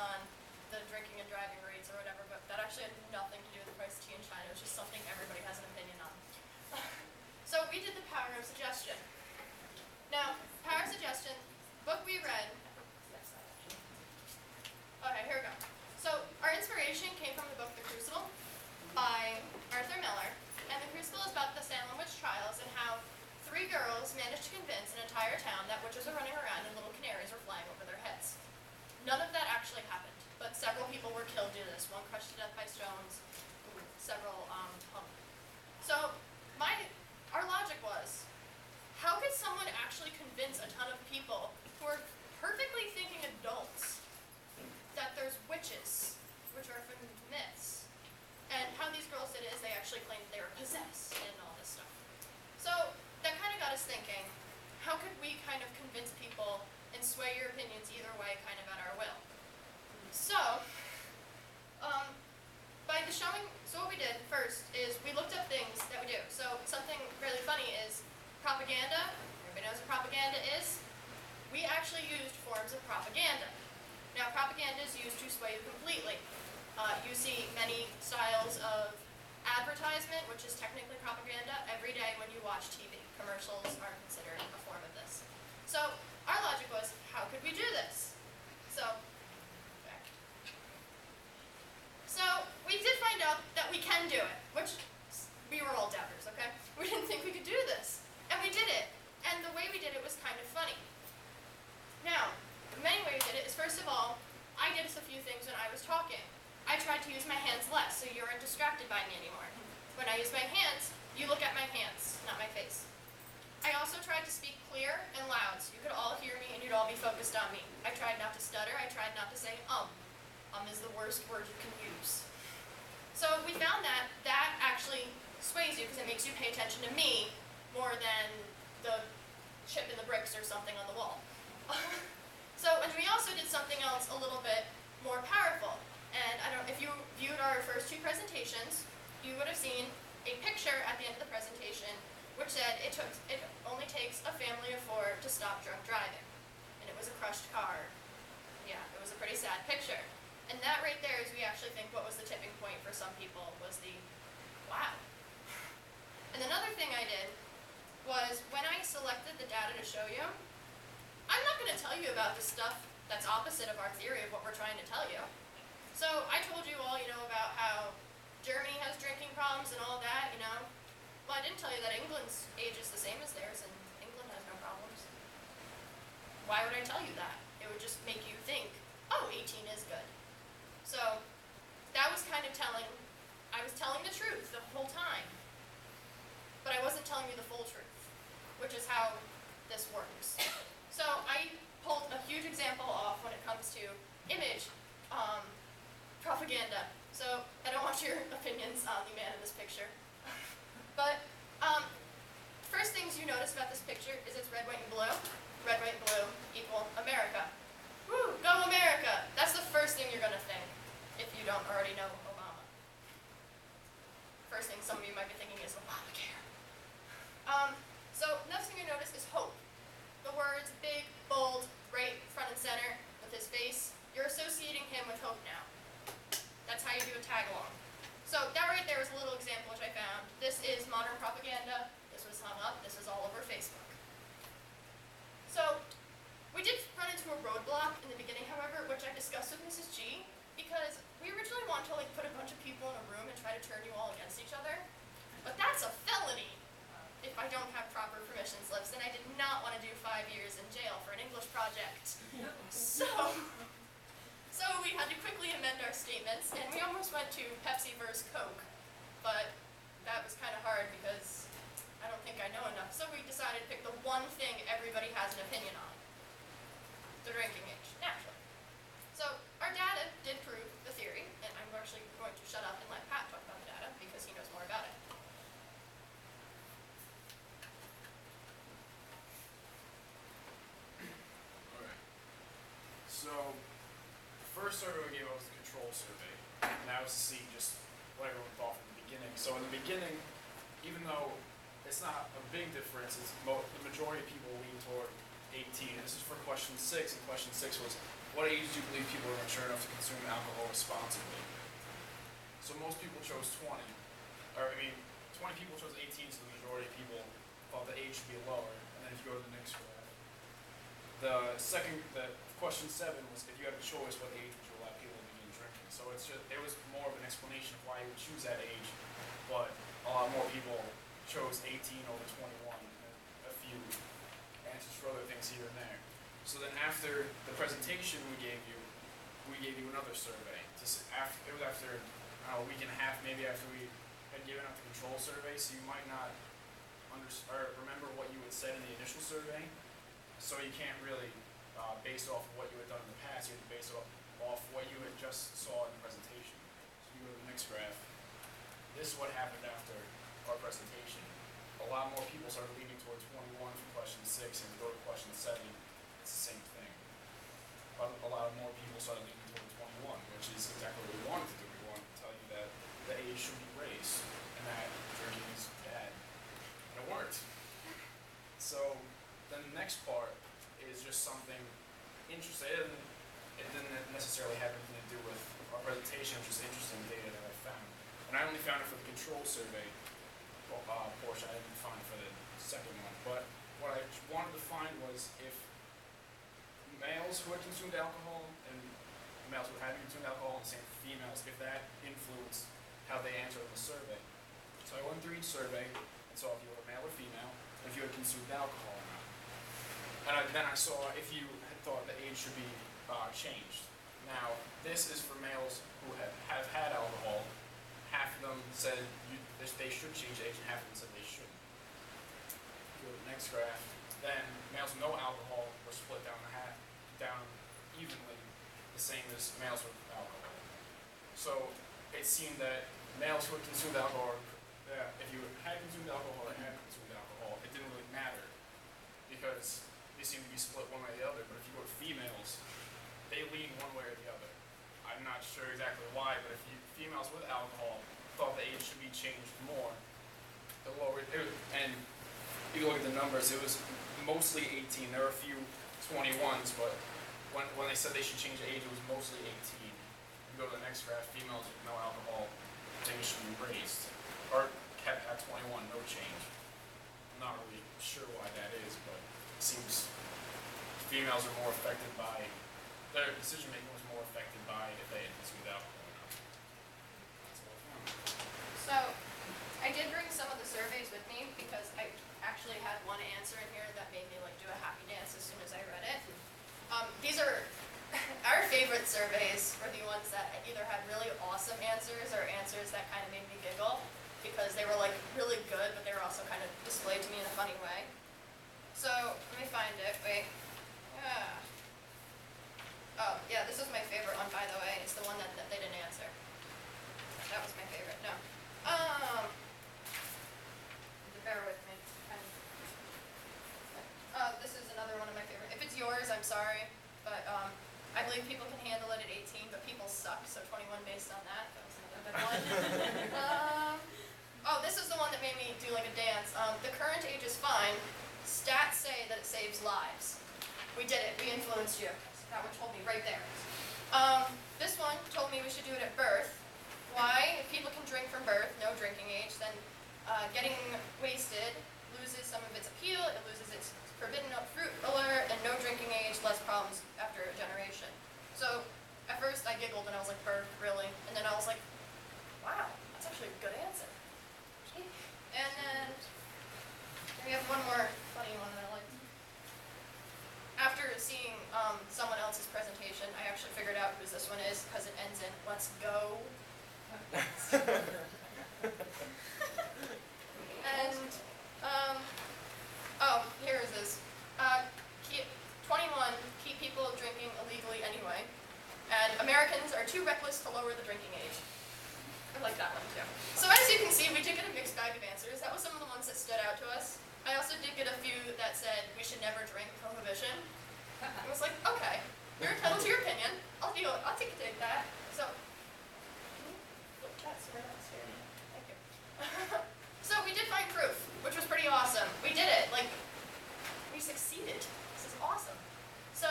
on the drinking and driving rates or whatever, but that actually had nothing to do with the price of tea in China. It was just something everybody has an opinion on. So we did the power of suggestion. Now, power of suggestion, book we read. Okay, here we go. So our inspiration came from the book The Crucible by Arthur Miller. And The Crucible is about the Salem witch trials and how 3 girls managed to convince an entire town that witches were running around and little canaries were flying over their heads. None of that actually happened, but several people were killed due to this. One crushed to death by stones, several hung. So our logic was, how could someone actually convince a ton of people who are perfectly thinking adults that there's witches, which are from myths? And how these girls did it is they actually claimed they were possessed and all this stuff. So that kind of got us thinking, how could we kind of convince people and sway your opinions either way kind of at our will? So, what we did first is we looked up things that we do. So something really funny is propaganda. Everybody knows what propaganda is. We actually used forms of propaganda. Now propaganda is used to sway you completely. You see many styles of advertisement, which is technically propaganda, every day when you watch TV. Commercials are considered a form of this. So our logic was, how could we do this? So we did find out that we can do it, which we were all doubters, okay? We didn't think we could do this. And we did it. And the way we did it was kind of funny. Now, the main way we did it is, first of all, I did a few things when I was talking. I tried to use my hands less, so you aren't distracted by me anymore. When I use my hands, you look at my hands, not my face. I also tried to speak clear and loud, so you could all hear me and you'd all be focused on me. I tried not to stutter, I tried not to say is the worst word you can use. So we found that that actually sways you because it makes you pay attention to me more than the chip in the bricks or something on the wall. And we also did something else a little bit more powerful. And I don't know if you viewed our first 2 presentations, you would have seen a picture at the end of the presentation which said it only takes a family of 4 to stop drunk driving. And it was a crushed car. Yeah, it was a pretty sad picture. And that right there is we actually think what was the tipping point for some people was the, wow. And another thing I did was when I selected the data to show you, I'm not going to tell you about the stuff that's opposite of our theory of what we're trying to tell you. So I told you all, about how Germany has drinking problems and all that, Well, I didn't tell you that England's age is the same as theirs and England has no problems. Why would I tell you that? It would just make you think, oh, 18 is good. So that was kind of I was telling the truth the whole time. But I wasn't telling you the full truth, which is how this works. So I pulled a huge example off when it comes to image propaganda. So I don't want your opinions on the man in this picture. But first things you notice about this picture is it's red, white, and blue. Red, white, and blue equal America. Woo, go America! That's the first thing you're going to think if you don't already know Obama. First thing some of you might be thinking is Obamacare. So next thing you notice is hope. The words big, bold, right front and center with his face. You're associating him with hope now. That's how you do a tag along. So that right there is a little example which I found. This is modern propaganda. This was hung up. This is all over Facebook. So we did run into a roadblock in the beginning, however, which I discussed with Mrs. G, because we originally wanted to put a bunch of people in a room and try to turn you all against each other. But that's a felony if I don't have proper permission slips, and I did not want to do 5 years in jail for an English project. So we had to quickly amend our statements, and we almost went to Pepsi versus Coke, but that was kind of hard because I don't think I know enough. So we decided to pick the one thing everybody has an opinion on, the drinking age, naturally. So our data did prove the theory, and I'm actually going to shut up and let Pat talk about the data because he knows more about it. So, the first survey we gave out was the control survey, and that was to see just what everyone thought from the beginning. So in the beginning, even though it's not a big difference, the majority of people lean toward 18. This is for question 6, and question 6 was, what age do you believe people are mature enough to consume alcohol responsibly? So most people chose 20, 20 people chose 18, so the majority of people thought the age should be lower. And then if you go to the next graph, the question 7 was if you had a choice, what age would you allow people to begin drinking? So it was more of an explanation of why you would choose that age, but a lot more people chose 18 over 21, and a few answers for other things here and there. So then after the presentation we gave you another survey. It was after a week and a half, maybe, after we had given out the control survey, so you might not remember what you had said in the initial survey, so you can't really base off of what you had done in the past. You have to base off what you had just saw in the presentation. So you go to the next graph. This is what happened after our presentation. A lot more people started leaning towards 21 for question 6, and to go to question 7, it's the same thing. A lot more people started leaning toward 21, which is exactly what we wanted to do. We wanted to tell you that the age should be raised, and that drinking is bad. And it worked. So then the next part is just something interesting. It didn't necessarily have anything to do with our presentation, which is interesting data that I found. And I only found it for the control survey portion. I didn't find it for the second one. But what I wanted to find was if males who had consumed alcohol and males who hadn't consumed alcohol, and same for females, if that influenced how they answered the survey. So I went through each survey and saw if you were a male or female, and if you had consumed alcohol or not. And then I saw if you had thought the age should be changed. Now, this is for males who have had alcohol. Half of them said they should change age, and half of them said they shouldn't. Go to the next graph. Then males with no alcohol were split down evenly, the same as males with alcohol. So it seemed that males who had consumed alcohol, if you had consumed alcohol or hadn't consumed alcohol, it didn't really matter because they seemed to be split one way or the other. But if you go to females, they lean one way or the other. I'm not sure exactly why, but if females with alcohol thought the age should be changed more, the lower and if you look at the numbers, it was mostly 18. There were a few 21s, but when they said they should change the age, it was mostly 18. You go to the next graph, females with no alcohol, they should be raised, or kept at 21, no change. I'm not really sure why that is, but it seems females are more affected by, their decision making was more affected by if they had consumed alcohol or not. That's all I found. So, I did bring some of the surveys with me because I actually had one answer in here that made me do a happy dance as soon as I read it. These are our favorite surveys were the ones that either had really awesome answers or answers that kind of made me giggle because they were really good, but they were also kind of displayed to me in a funny way. So let me find it. Wait. Oh yeah, this was my favorite one, by the way. It's the one that they didn't answer. That was my favorite. No. Bear with me. This is another one of my favorite. If it's yours, I'm sorry, but I believe people can handle it at 18, but people suck, so 21 based on that. That was another good one. This is the one that made me do a dance. The current age is fine. Stats say that it saves lives. We did it. We influenced you. That one told me right there. This one told me we should do it at birth. Why? If people can drink from birth, no drinking age, then getting wasted loses some of its appeal, it loses its forbidden fruit alert, and no drinking age, less problems after a generation. So at first I giggled and I was like, birth, really? And then I was like, wow, that's actually a good answer. And then we have one more funny one that I like. After seeing someone else's presentation, I actually figured out whose this one is because it ends in "let's go." And here is this. 21, keep people drinking illegally anyway. And Americans are too reckless to lower the drinking age. I like that one too. So as you can see, we did get a mixed bag of answers. That was some of the ones that stood out to us. I also did get a few that said we should never drink, prohibition. I was like, okay, you're entitled to your opinion. I'll take that. So, that's where that's here. Thank you. So we did find proof, which was pretty awesome. We did it. We succeeded. This is awesome. So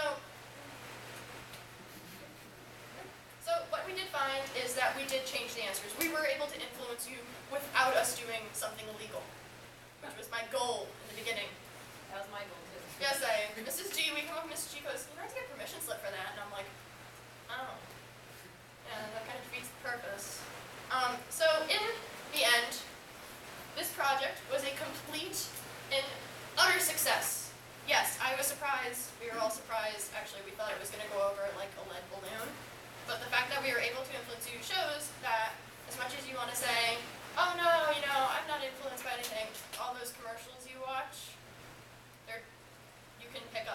find is that we did change the answers. We were able to influence you without us doing something illegal, which was my goal in the beginning. That was my goal too. Yes, Mrs. G, we come up, Mrs. G goes, you know, I have to get a permission slip for that. And I'm like, oh. Yeah, that kind of defeats the purpose. So in the end, this project was a complete and utter success. Yes, I was surprised. We were all surprised. Actually, we thought it was going to go over like a lead balloon. But the fact that we were able to influence you shows that as much as you want to say, oh no, you know, I'm not influenced by anything, all those commercials you watch, you can pick